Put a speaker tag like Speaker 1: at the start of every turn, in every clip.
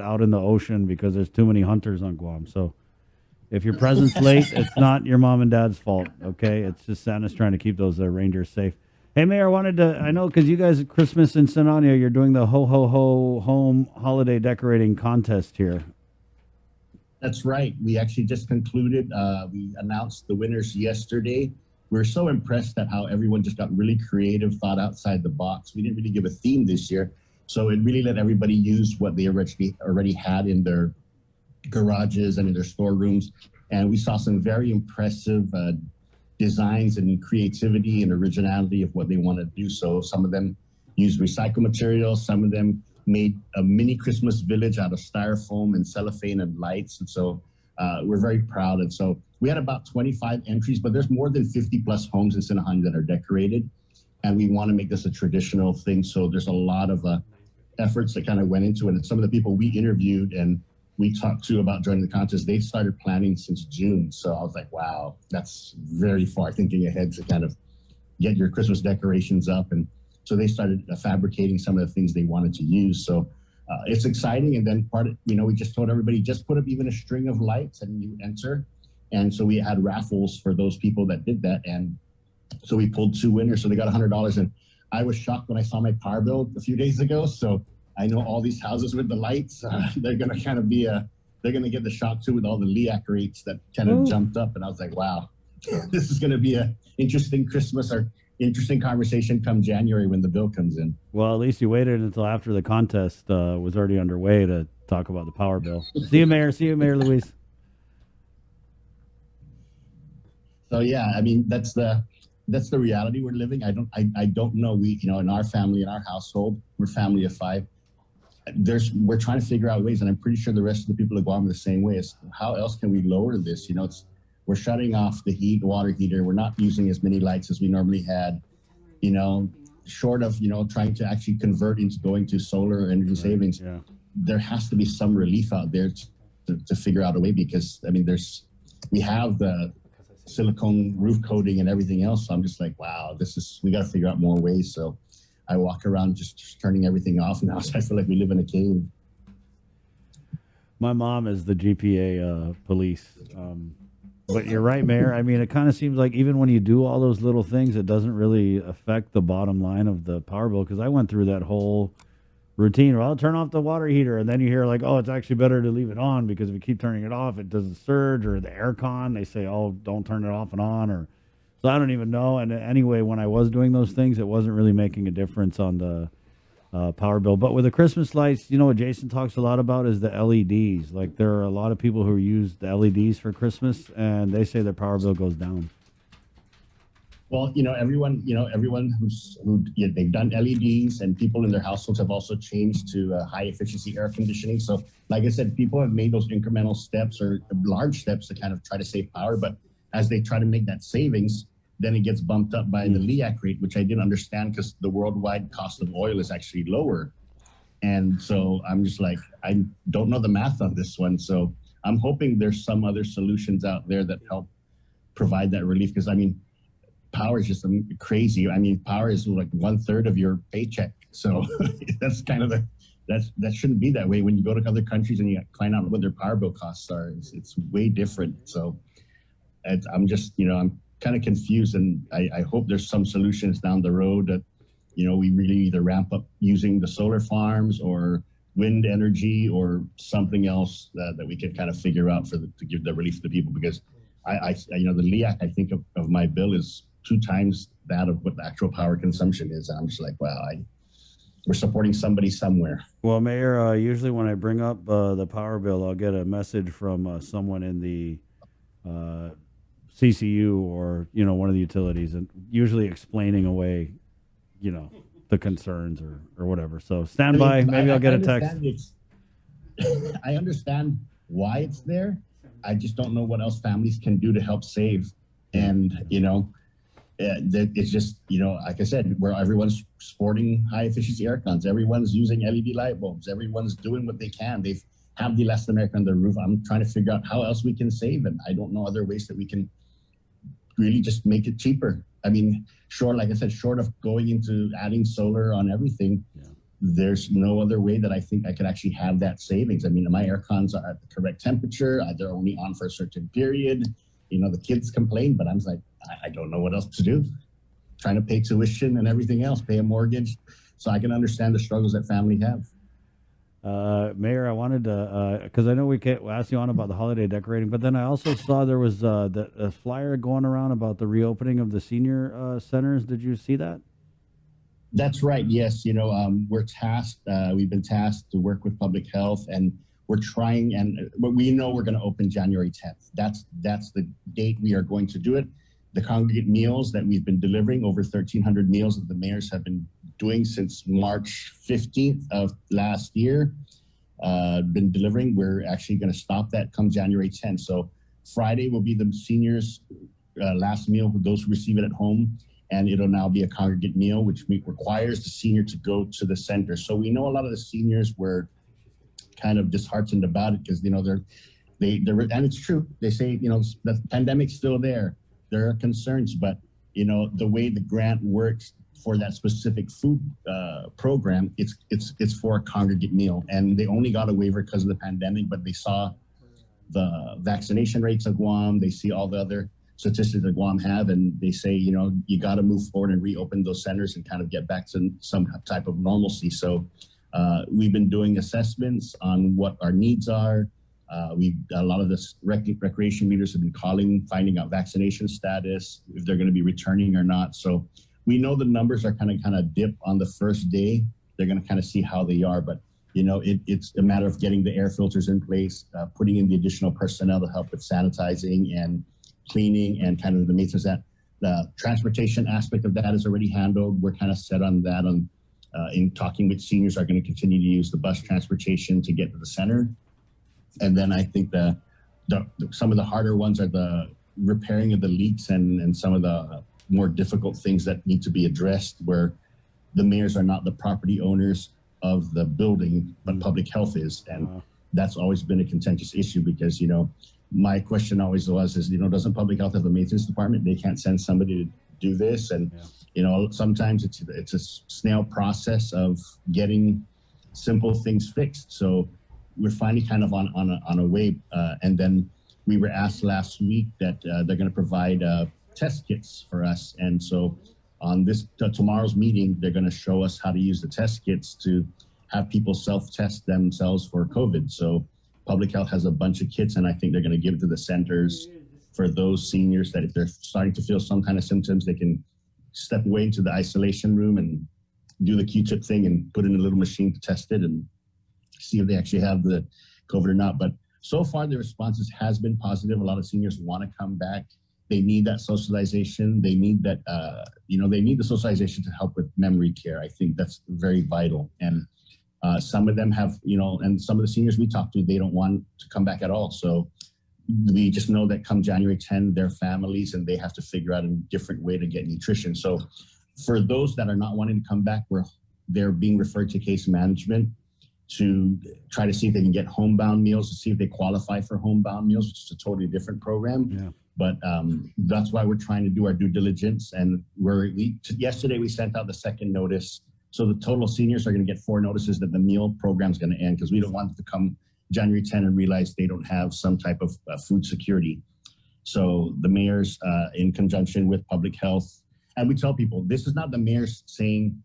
Speaker 1: out in the ocean because there's too many hunters on Guam. So if your present's late, it's not your mom and dad's fault. Okay, it's just Santa's trying to keep those reindeers safe. Hey, Mayor, I wanted to. I know because you guys at Christmas in Sinajana, you're doing the ho ho ho home holiday decorating contest here.
Speaker 2: That's right. We actually just concluded. We announced the winners yesterday. We're so impressed at how everyone just got really creative, thought outside the box. We didn't really give a theme this year, so it really let everybody use what they already had in their garages and in their storerooms. And we saw some very impressive designs and creativity and originality of what they want to do. So some of them used recycled materials. Some of them made a mini Christmas village out of styrofoam and cellophane and lights. And so we're very proud. And so we had about 25 entries, but there's more than 50 plus homes in Sinajana that are decorated. And we want to make this a traditional thing. So there's a lot of efforts that kind of went into it. And some of the people we interviewed and we talked to about joining the contest, they started planning since June. So I was like, wow, that's very far thinking ahead to kind of get your Christmas decorations up. And so they started fabricating some of the things they wanted to use. So it's exciting. And then we just told everybody, just put up even a string of lights and you enter. And so we had raffles for those people that did that. And so we pulled two winners. So they got $100. And I was shocked when I saw my power bill a few days ago. So I know all these houses with the lights, they're going to kind of they're going to get the shock too with all the LEAC rates that kind of jumped up. And I was like, wow, this is going to be an interesting Christmas or interesting conversation come January when the bill comes in.
Speaker 1: Well, at least you waited until after the contest was already underway to talk about the power bill. See you, Mayor. See you, Mayor Luis.
Speaker 2: So yeah, I mean that's the reality we're living. I don't know. We in our family, in our household, we're family of five. We're trying to figure out ways, and I'm pretty sure the rest of the people of Guam are the same way. Is how else can we lower this? We're shutting off the water heater. We're not using as many lights as we normally had. Short of trying to actually convert into going to solar energy savings.
Speaker 1: Yeah.
Speaker 2: There has to be some relief out there to figure out a way, because I mean we have the silicone roof coating and everything else. So I'm just like, wow, we got to figure out more ways. So I walk around just turning everything off now. So I feel like we live in a cave.
Speaker 1: My mom is the GPA police. But you're right, Mayor. I mean, it kind of seems like even when you do all those little things, it doesn't really affect the bottom line of the power bill. Because I went through that whole routine. Well, I'll turn off the water heater, and then you hear like, oh, it's actually better to leave it on because if you keep turning it off, it doesn't surge. Or the air con, they say, oh, don't turn it off and on. Or so I don't even know. And anyway, when I was doing those things, it wasn't really making a difference on the power bill. But with the Christmas lights, what Jason talks a lot about is the LEDs. Like there are a lot of people who use the LEDs for Christmas, and they say their power bill goes down.
Speaker 2: Well, everyone they've done LEDs, and people in their households have also changed to high efficiency air conditioning. So, like I said, people have made those incremental steps or large steps to kind of try to save power. But as they try to make that savings, then it gets bumped up by the LEAC rate, which I didn't understand because the worldwide cost of oil is actually lower. And so I'm just like, I don't know the math on this one. So I'm hoping there's some other solutions out there that help provide that relief. Because I mean, power is just crazy. I mean, power is like 1/3 of your paycheck. So that's kind of that shouldn't be that way. When you go to other countries and you find out what their power bill costs are, it's way different. So I'm just, I'm kind of confused, and I hope there's some solutions down the road that, we really either ramp up using the solar farms or wind energy or something else that we can kind of figure out to give the relief to the people. Because the LEAC, I think of my bill is 2 times that of what the actual power consumption is. And I'm just like, wow, we're supporting somebody somewhere.
Speaker 1: Well, Mayor, usually when I bring up the power bill, I'll get a message from someone in the CCU or one of the utilities, and usually explaining away, the concerns or whatever. So stand by. Maybe I'll get a text.
Speaker 2: I understand why it's there. I just don't know what else families can do to help save. And it's just like I said, where everyone's sporting high efficiency air cons, everyone's using LED light bulbs, everyone's doing what they can. They've have the Last American on their roof. I'm trying to figure out how else we can save, and I don't know other ways that we can really just make it cheaper. I mean, like I said, short of going into adding solar on everything, there's no other way that I think I could actually have that savings. I mean, my air cons are at the correct temperature. They're only on for a certain period. You know, the kids complain, but I'm like, I don't know what else to do. Trying to pay tuition and everything else, pay a mortgage. So I can understand the struggles that family have.
Speaker 1: Mayor, I wanted to, because I know we can't ask you on about the holiday decorating, but then I also saw there was a flyer going around about the reopening of the senior centers. Did you see that?
Speaker 2: That's right. Yes. You know, we're tasked, we've been tasked to work with public health, and we're trying, but we know we're going to open January 10th. That's the date we are going to do it. The congregate meals that we've been delivering, over 1,300 meals that the mayors have been doing since March 15th of last year, been delivering. We're actually going to stop that come January 10th. So Friday will be the seniors' last meal, those who receive it at home. And it'll now be a congregate meal, which requires the senior to go to the center. So we know a lot of the seniors were kind of disheartened about it because, you know, they're, and it's true. They say, you know, the pandemic's still there. There are concerns, but, you know, the way the grant works for that specific food program, it's for a congregate meal. And they only got a waiver because of the pandemic, but they saw the vaccination rates of Guam. They see all the other statistics that Guam have, and they say, you know, you got to move forward and reopen those centers and kind of get back to some type of normalcy. So we've been doing assessments on what our needs are. A lot of the recreation leaders have been calling, finding out vaccination status, if they're going to be returning or not. So we know the numbers are kind of dip on the first day. They're going to kind of see how they are, but you know, it's a matter of getting the air filters in place, putting in the additional personnel to help with sanitizing and cleaning and kind of the maintenance. That the transportation aspect of that is already handled. We're kind of set on that. In talking with seniors, are going to continue to use the bus transportation to get to the center. And then I think some of the harder ones are the repairing of the leaks and some of the more difficult things that need to be addressed, where the mayors are not the property owners of the building, but public health is. And that's always been a contentious issue because, you know, my question always was, you know, doesn't public health have a maintenance department? They can't send somebody to do this. And, you know, sometimes it's a snail process of getting simple things fixed. So we're finally kind of on a way. And then we were asked last week that they're going to provide test kits for us. And so on tomorrow's meeting, they're going to show us how to use the test kits to have people self-test themselves for COVID. So public health has a bunch of kits, and I think they're going to give it to the centers for those seniors that if they're starting to feel some kind of symptoms, they can step away into the isolation room and do the Q-tip thing and put in a little machine to test it and see if they actually have the COVID or not. But so far, the responses has been positive. A lot of seniors want to come back. They need that socialization. They need that, they need the socialization to help with memory care. I think that's very vital. And some of them have, and some of the seniors we talk to, they don't want to come back at all. So we just know that come January 10, their families, and they have to figure out a different way to get nutrition. So for those that are not wanting to come back, they're being referred to case management to try to see if they can get homebound meals, to see if they qualify for homebound meals, which is a totally different program. Yeah. But that's why we're trying to do our due diligence. And yesterday we sent out the second notice. So the total seniors are going to get 4 notices that the meal program is going to end, because we don't want them to come January 10 and realize they don't have some type of food security. So the mayors, in conjunction with public health, and we tell people, this is not the mayors saying,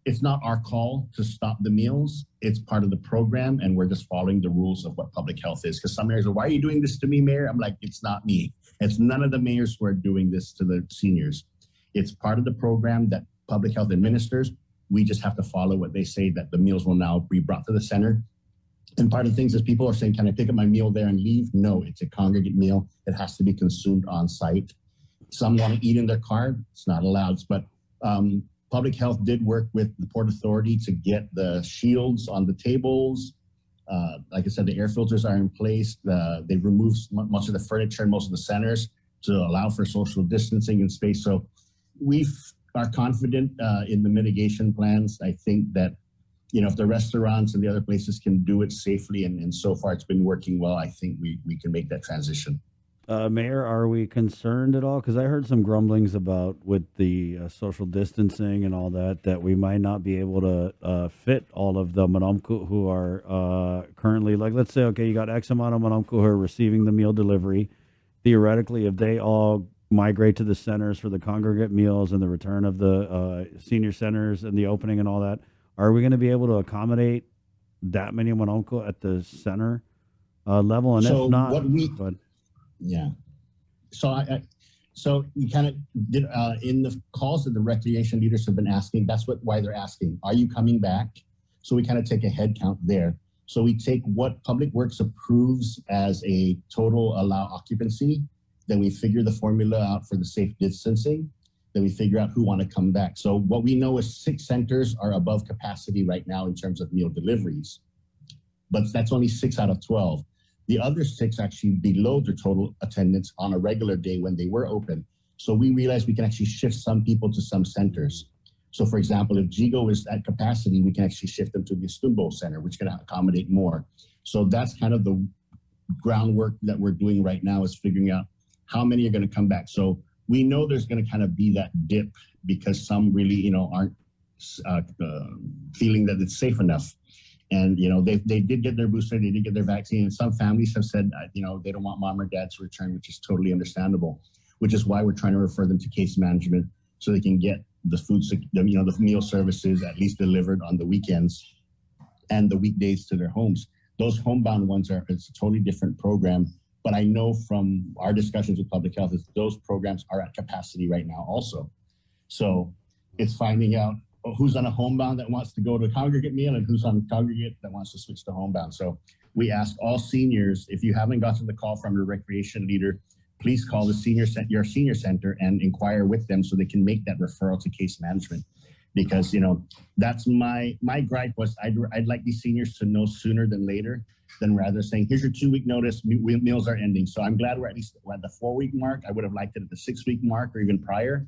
Speaker 2: it's not our call to stop the meals. It's part of the program, and we're just following the rules of what public health is. Because some mayors are, why are you doing this to me, mayor? I'm like, it's not me. It's none of the mayors who are doing this to the seniors. It's part of the program that public health administers. We just have to follow what they say, that the meals will now be brought to the center. And part of the things is people are saying, can I pick up my meal there and leave? No, it's a congregate meal. It has to be consumed on site. Some want to eat in their car. It's not allowed. But public health did work with the Port Authority to get the shields on the tables. Like I said, the air filters are in place. They've removed much of the furniture in most of the centers to allow for social distancing and space. So we are confident in the mitigation plans. I think that, if the restaurants and the other places can do it safely, and so far it's been working well, I think we can make that transition.
Speaker 1: Mayor, are we concerned at all? Because I heard some grumblings about with the social distancing and all that, that we might not be able to fit all of the Manomku who are currently, like, let's say, okay, you got X amount of Manomku who are receiving the meal delivery. Theoretically, if they all migrate to the centers for the congregate meals and the return of the senior centers and the opening and all that, are we going to be able to accommodate that many Manomku at the center level? And if
Speaker 2: So
Speaker 1: not,
Speaker 2: what we,
Speaker 1: but
Speaker 2: yeah. So so we kind of did in the calls that the recreation leaders have been asking. That's why they're asking. Are you coming back? So we kind of take a head count there. So we take what Public Works approves as a total allow occupancy. Then we figure the formula out for the safe distancing. Then we figure out who want to come back. So what we know is 6 centers are above capacity right now in terms of meal deliveries, but that's only 6 out of 12. The other 6 actually below their total attendance on a regular day when they were open. So we realized we can actually shift some people to some centers. So for example, if Jigo is at capacity, we can actually shift them to the Stumbo Center, which can accommodate more. So that's kind of the groundwork that we're doing right now, is figuring out how many are going to come back. So we know there's going to kind of be that dip because some really, aren't feeling that it's safe enough. And, they did get their booster, they did get their vaccine. And some families have said, they don't want mom or dad to return, which is totally understandable, which is why we're trying to refer them to case management so they can get the the meal services at least delivered on the weekends and the weekdays to their homes. Those homebound ones it's a totally different program. But I know from our discussions with public health is those programs are at capacity right now also. So it's finding out who's on a homebound that wants to go to a congregate meal and who's on congregate that wants to switch to homebound. So we ask all seniors, if you haven't gotten the call from your recreation leader, please call your senior center and inquire with them so they can make that referral to case management. Because, that's my gripe was I'd like these seniors to know sooner than later, than rather saying, here's your 2-week notice, meals are ending. So I'm glad we're at the 4-week mark. I would have liked it at the 6-week mark or even prior,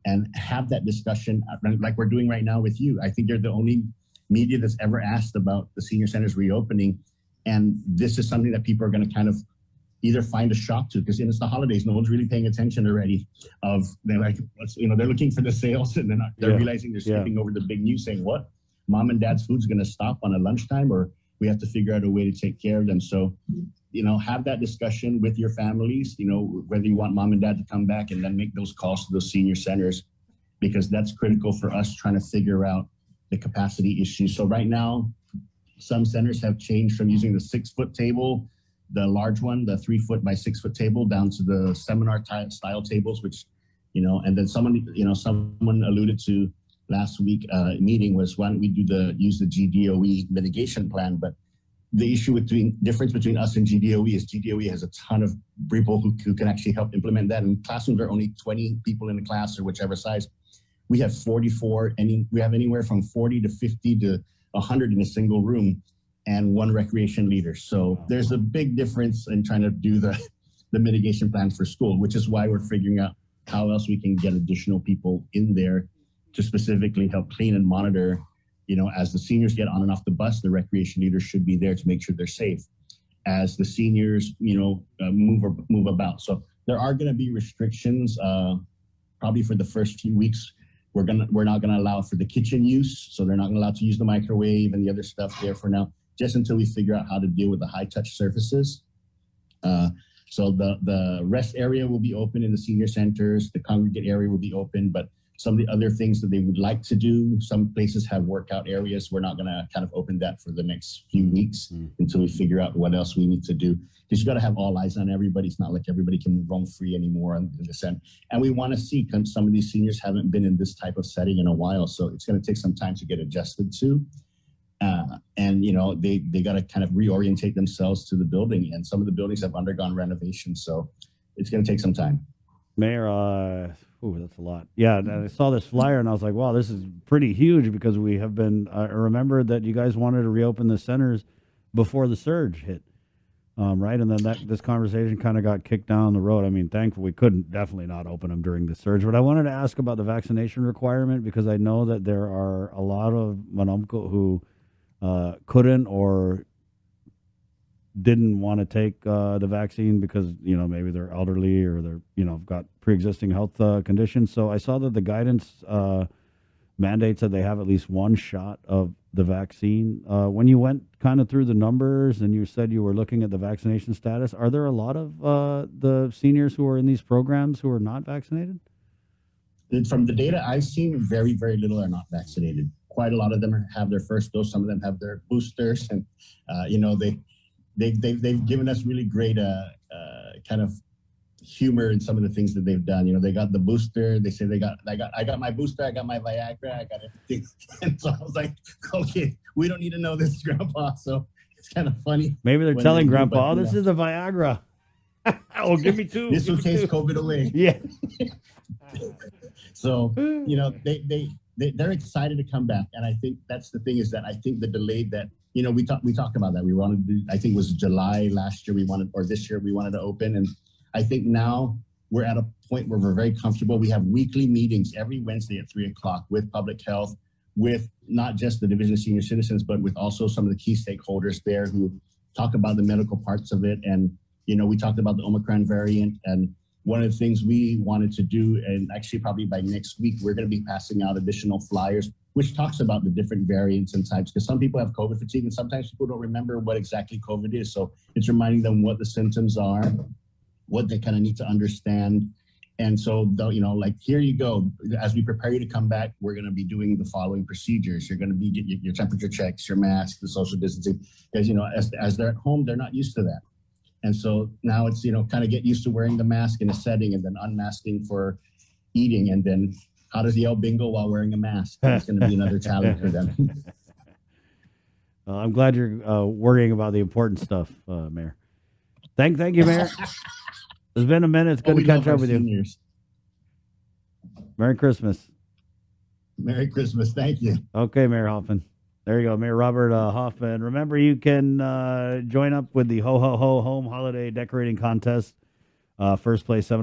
Speaker 2: and have that discussion like we're doing right now with you. I think you're the only media that's ever asked about the senior centers reopening. And this is something that people are going to kind of either find a shock to, because it's the holidays, no one's really paying attention already. They're like, they're looking for the sales, and they're realizing they're skipping over the big news, saying, what, mom and dad's food's going to stop on a lunchtime, or we have to figure out a way to take care of them. So, have that discussion with your families, whether you want mom and dad to come back, and then make those calls to those senior centers, because that's critical for us trying to figure out the capacity issues. So right now, some centers have changed from using the 6-foot table, the large one, the 3-foot by 6-foot table, down to the seminar style tables, which, and then someone alluded to last week meeting was, why don't we use the GDOE mitigation plan? But the difference between us and GDOE is GDOE has a ton of people who can actually help implement that. And classrooms are only 20 people in the class or whichever size. We have 44, we have anywhere from 40 to 50 to 100 in a single room, and 1 recreation leader. So there's a big difference in trying to do the mitigation plan for school, which is why we're figuring out how else we can get additional people in there to specifically help clean and monitor. As the seniors get on and off the bus, the recreation leaders should be there to make sure they're safe. As the seniors, move about. So there are going to be restrictions, probably for the first few weeks. We're not going to allow for the kitchen use, so they're not going to allow to use the microwave and the other stuff there for now, just until we figure out how to deal with the high touch surfaces. So the rest area will be open in the senior centers. The congregate area will be open, but some of the other things that they would like to do, some places have workout areas. We're not going to kind of open that for the next few weeks until we figure out what else we need to do. Because you got to have all eyes on everybody. It's not like everybody can roam free anymore in this end. And we want to see, some of these seniors haven't been in this type of setting in a while, so it's going to take some time to get adjusted to. And they got to kind of reorientate themselves to the building, and some of the buildings have undergone renovation, so it's going to take some time.
Speaker 1: Mayor, that's a lot. Yeah, I saw this flyer and I was like, wow, this is pretty huge, because we have been, I remember that you guys wanted to reopen the centers before the surge hit, right? And then this conversation kind of got kicked down the road. I mean, thankfully, we couldn't definitely not open them during the surge. But I wanted to ask about the vaccination requirement, because I know that there are a lot of Manomko who couldn't or didn't want to take the vaccine because maybe they're elderly or they're got pre-existing health conditions. So I saw that the guidance mandates that they have at least one shot of the vaccine. When you went kind of through the numbers and you said you were looking at the vaccination status, are there a lot of the seniors who are in these programs who are not vaccinated?
Speaker 2: From the data I've seen, very, very little are not vaccinated. Quite a lot of them have their first dose. Some of them have their boosters, and they've given us really great kind of humor in some of the things that they've done. They got the booster. They say I got my booster. I got my Viagra. I got everything. And so I was like, okay, we don't need to know this, Grandpa. So it's kind of funny.
Speaker 1: Maybe they're telling Grandpa, this is a Viagra. Oh, give me two.
Speaker 2: This will chase COVID away.
Speaker 1: Yeah.
Speaker 2: So, they're excited to come back. And I think that's the thing, is that I think the delay that, we talked about that. We wanted to, I think it was July last year or this year we wanted to open. And I think now we're at a point where we're very comfortable. We have weekly meetings every Wednesday at 3:00 with public health, with not just the Division of Senior Citizens, but with also some of the key stakeholders there who talk about the medical parts of it. And, we talked about the Omicron variant, and one of the things we wanted to do, and actually probably by next week, we're going to be passing out additional flyers, which talks about the different variants and types, because some people have COVID fatigue and sometimes people don't remember what exactly COVID is. So it's reminding them what the symptoms are, what they kind of need to understand. And so, here you go. As we prepare you to come back, we're going to be doing the following procedures. You're going to be getting your temperature checks, your mask, the social distancing, because, as they're at home, they're not used to that. And so now it's, kind of get used to wearing the mask in a setting and then unmasking for eating. And then how does he yell bingo while wearing a mask? That's going to be another challenge for them.
Speaker 1: I'm glad you're worrying about the important stuff, Mayor. Thank you, Mayor. It's been a minute. It's good to catch up with you. Merry Christmas.
Speaker 2: Merry Christmas. Thank you.
Speaker 1: Okay, Mayor Hoffman. There you go, Mayor Robert Hoffman. Remember, you can join up with the Ho Ho Ho Home Holiday Decorating Contest. First place, $700.